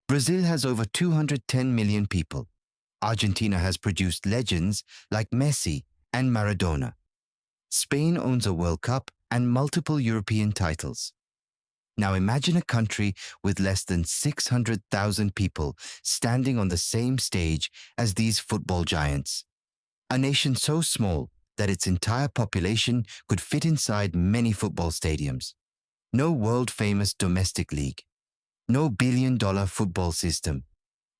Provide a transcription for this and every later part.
Brazil has over 210 million people. Argentina has produced legends like Messi and Maradona. Spain owns a World Cup and multiple European titles. Now imagine a country with less than 600,000 people standing on the same stage as these football giants. A nation so small that its entire population could fit inside many football stadiums. No world-famous domestic league. No billion-dollar football system.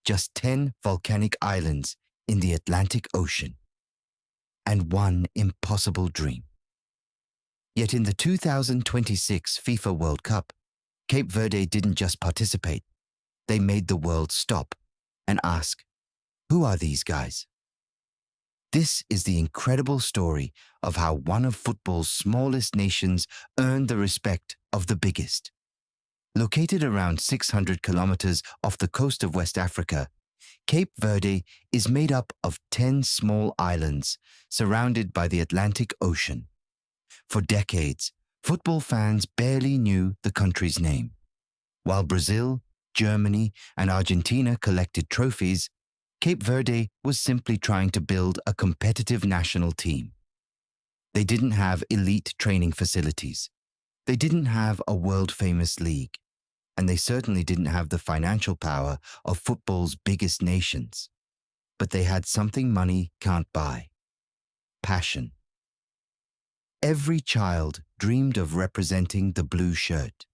Just 10 volcanic islands in the Atlantic Ocean. And one impossible dream. Yet in the 2026 FIFA World Cup, Cape Verde didn't just participate. They made the world stop and ask, who are these guys? This is the incredible story of how one of football's smallest nations earned the respect of the biggest. Located around 600 kilometers off the coast of West Africa, Cape Verde is made up of 10 small islands surrounded by the Atlantic Ocean. For decades, football fans barely knew the country's name. While Brazil, Germany, and Argentina collected trophies, Cape Verde was simply trying to build a competitive national team. They didn't have elite training facilities. They didn't have a world-famous league. And they certainly didn't have the financial power of football's biggest nations. But they had something money can't buy: passion. Every child dreamed of representing the blue shirt.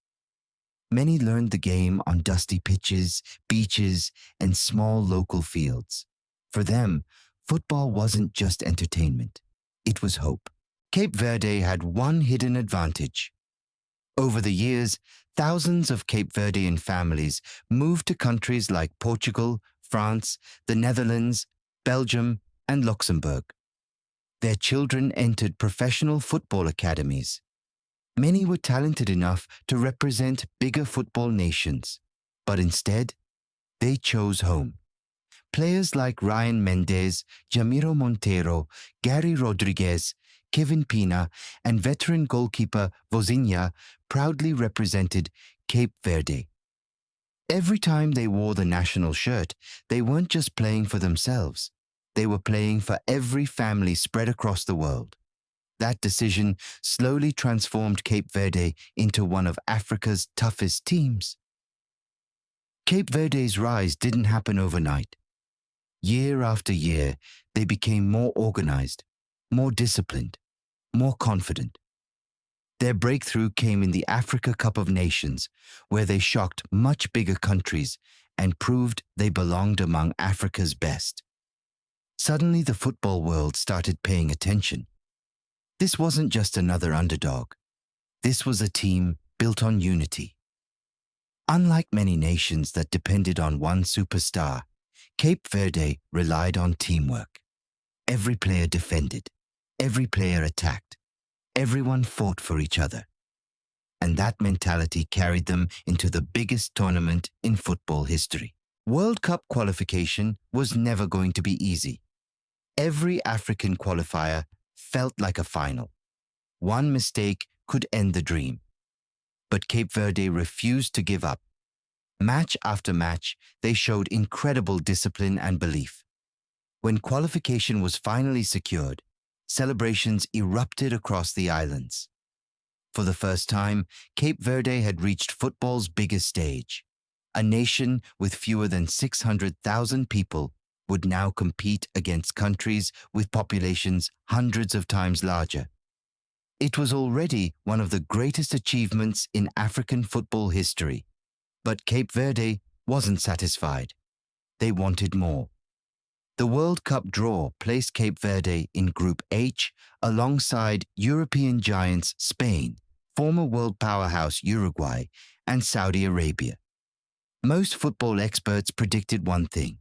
Many learned the game on dusty pitches, beaches, and small local fields. For them, football wasn't just entertainment. It was hope. Cape Verde had one hidden advantage. Over the years, thousands of Cape Verdean families moved to countries like Portugal, France, the Netherlands, Belgium, and Luxembourg. Their children entered professional football academies. Many were talented enough to represent bigger football nations, but instead, they chose home. Players like Ryan Mendes, Jamiro Monteiro, Gary Rodriguez, Kevin Pina, and veteran goalkeeper Vozinha proudly represented Cape Verde. Every time they wore the national shirt, they weren't just playing for themselves. They were playing for every family spread across the world. That decision slowly transformed Cape Verde into one of Africa's toughest teams. Cape Verde's rise didn't happen overnight. Year after year, they became more organized, more disciplined, more confident. Their breakthrough came in the Africa Cup of Nations, where they shocked much bigger countries and proved they belonged among Africa's best. Suddenly, the football world started paying attention. This wasn't just another underdog. This was a team built on unity. Unlike many nations that depended on one superstar, Cape Verde relied on teamwork. Every player defended. Every player attacked. Everyone fought for each other. And that mentality carried them into the biggest tournament in football history. World Cup qualification was never going to be easy. Every African qualifier felt like a final. One mistake could end the dream. But Cape Verde refused to give up. Match after match, they showed incredible discipline and belief. When qualification was finally secured, celebrations erupted across the islands. For the first time, Cape Verde had reached football's biggest stage. A nation with fewer than 600,000 people would now compete against countries with populations hundreds of times larger. It was already one of the greatest achievements in African football history. But Cape Verde wasn't satisfied. They wanted more. The World Cup draw placed Cape Verde in Group H alongside European giants Spain, former world powerhouse Uruguay, and Saudi Arabia. Most football experts predicted one thing: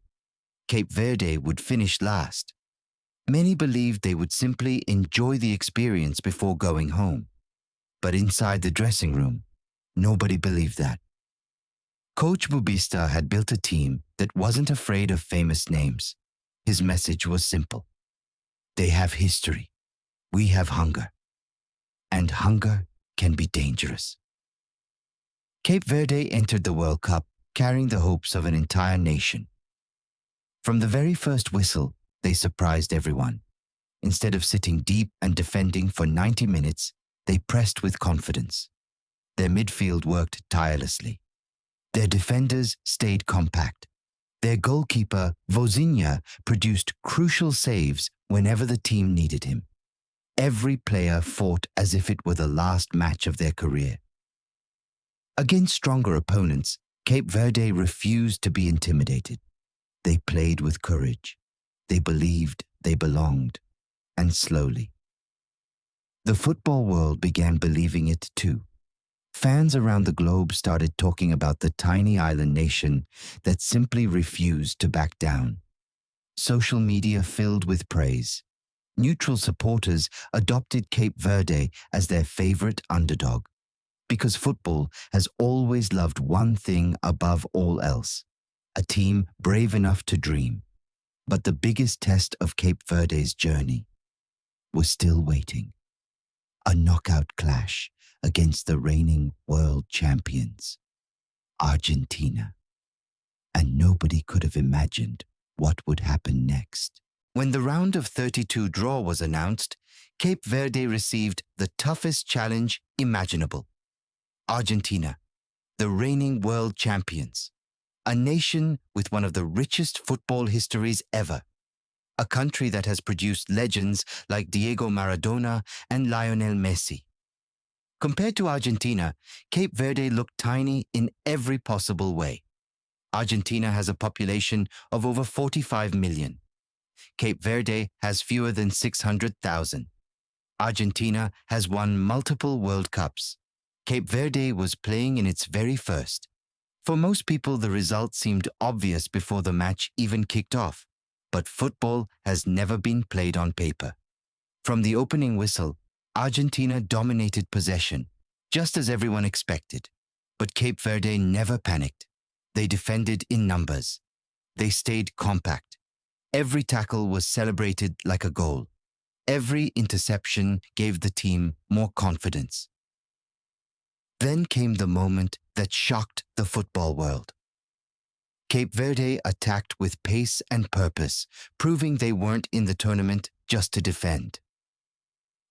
Cape Verde would finish last. Many believed they would simply enjoy the experience before going home. But inside the dressing room, nobody believed that. Coach Bubista had built a team that wasn't afraid of famous names. His message was simple: they have history, we have hunger, and hunger can be dangerous. Cape Verde entered the World Cup carrying the hopes of an entire nation. From the very first whistle, they surprised everyone. Instead of sitting deep and defending for 90 minutes, they pressed with confidence. Their midfield worked tirelessly. Their defenders stayed compact. Their goalkeeper, Vozinha, produced crucial saves whenever the team needed him. Every player fought as if it were the last match of their career. Against stronger opponents, Cape Verde refused to be intimidated. They played with courage. They believed they belonged. And slowly, the football world began believing it too. Fans around the globe started talking about the tiny island nation that simply refused to back down. Social media filled with praise. Neutral supporters adopted Cape Verde as their favorite underdog, because football has always loved one thing above all else: a team brave enough to dream. But the biggest test of Cape Verde's journey was still waiting. A knockout clash against the reigning world champions, Argentina. And nobody could have imagined what would happen next. When the round of 32 draw was announced, Cape Verde received the toughest challenge imaginable. Argentina, the reigning world champions, a nation with one of the richest football histories ever, a country that has produced legends like Diego Maradona and Lionel Messi. Compared to Argentina, Cape Verde looked tiny in every possible way. Argentina has a population of over 45 million. Cape Verde has fewer than 600,000. Argentina has won multiple World Cups. Cape Verde was playing in its very first. For most people, the result seemed obvious before the match even kicked off. But football has never been played on paper. From the opening whistle, Argentina dominated possession, just as everyone expected. But Cape Verde never panicked. They defended in numbers. They stayed compact. Every tackle was celebrated like a goal. Every interception gave the team more confidence. Then came the moment that shocked the football world. Cape Verde attacked with pace and purpose, proving they weren't in the tournament just to defend.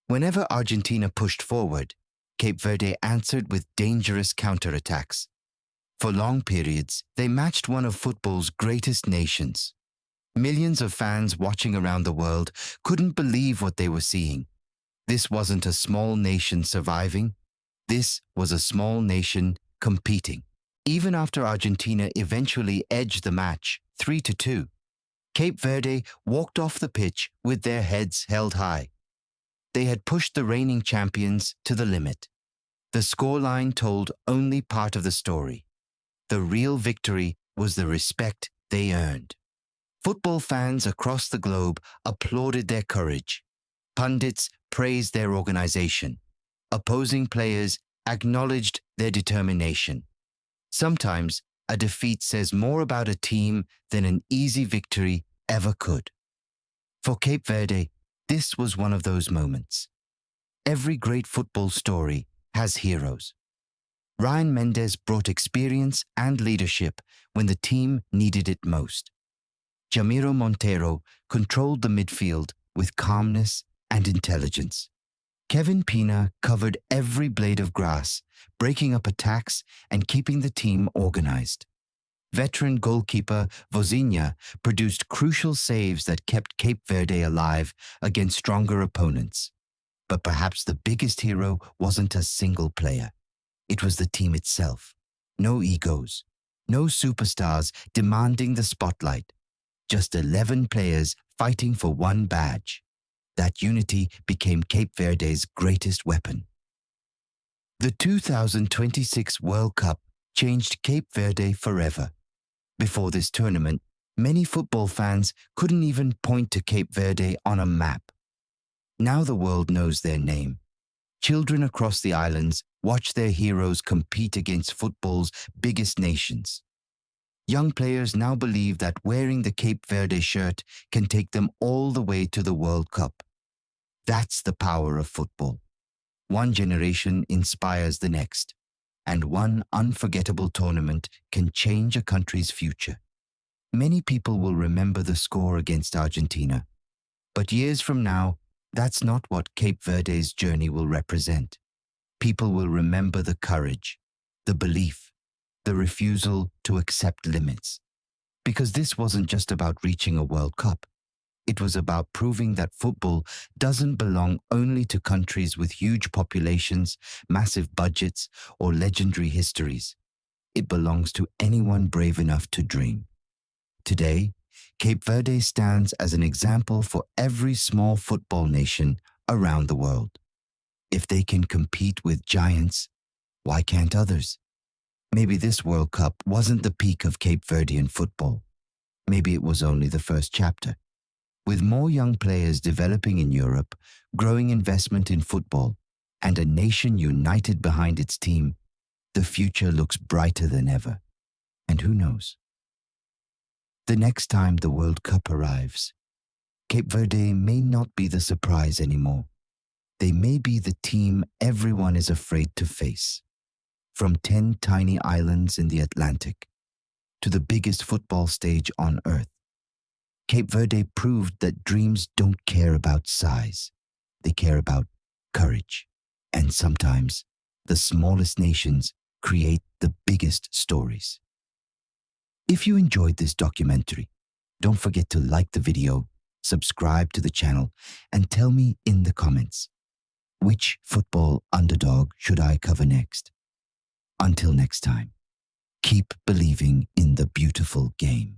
Whenever Argentina pushed forward, Cape Verde answered with dangerous counterattacks. For long periods, they matched one of football's greatest nations. Millions of fans watching around the world couldn't believe what they were seeing. This wasn't a small nation surviving. This was a small nation competing. Even after Argentina eventually edged the match 3-2, Cape Verde walked off the pitch with their heads held high. They had pushed the reigning champions to the limit. The scoreline told only part of the story. The real victory was the respect they earned. Football fans across the globe applauded their courage. Pundits praised their organization. Opposing players acknowledged their determination. Sometimes a defeat says more about a team than an easy victory ever could. For Cape Verde, this was one of those moments. Every great football story has heroes. Ryan Mendes brought experience and leadership when the team needed it most. Jamiro Monteiro controlled the midfield with calmness and intelligence. Kevin Pina covered every blade of grass, breaking up attacks and keeping the team organized. Veteran goalkeeper Vozinha produced crucial saves that kept Cape Verde alive against stronger opponents. But perhaps the biggest hero wasn't a single player. It was the team itself. No egos, no superstars demanding the spotlight. Just 11 players fighting for one badge. That unity became Cape Verde's greatest weapon. The 2026 World Cup changed Cape Verde forever. Before this tournament, many football fans couldn't even point to Cape Verde on a map. Now the world knows their name. Children across the islands watch their heroes compete against football's biggest nations. Young players now believe that wearing the Cape Verde shirt can take them all the way to the World Cup. That's the power of football. One generation inspires the next. and one unforgettable tournament can change a country's future. Many people will remember the score against Argentina, but years from now, that's not what Cape Verde's journey will represent. People will remember the courage, the belief, the refusal to accept limits. Because this wasn't just about reaching a World Cup. It was about proving that football doesn't belong only to countries with huge populations, massive budgets, or legendary histories. It belongs to anyone brave enough to dream. Today, Cape Verde stands as an example for every small football nation around the world. If they can compete with giants, why can't others? Maybe this World Cup wasn't the peak of Cape Verdean football. Maybe it was only the first chapter. With more young players developing in Europe, growing investment in football, and a nation united behind its team, the future looks brighter than ever. And who knows? The next time the World Cup arrives, Cape Verde may not be the surprise anymore. They may be the team everyone is afraid to face. From 10 tiny islands in the Atlantic to the biggest football stage on Earth, Cape Verde proved that dreams don't care about size. They care about courage. And sometimes, the smallest nations create the biggest stories. If you enjoyed this documentary, don't forget to like the video, subscribe to the channel, and tell me in the comments, which football underdog should I cover next? Until next time, keep believing in the beautiful game.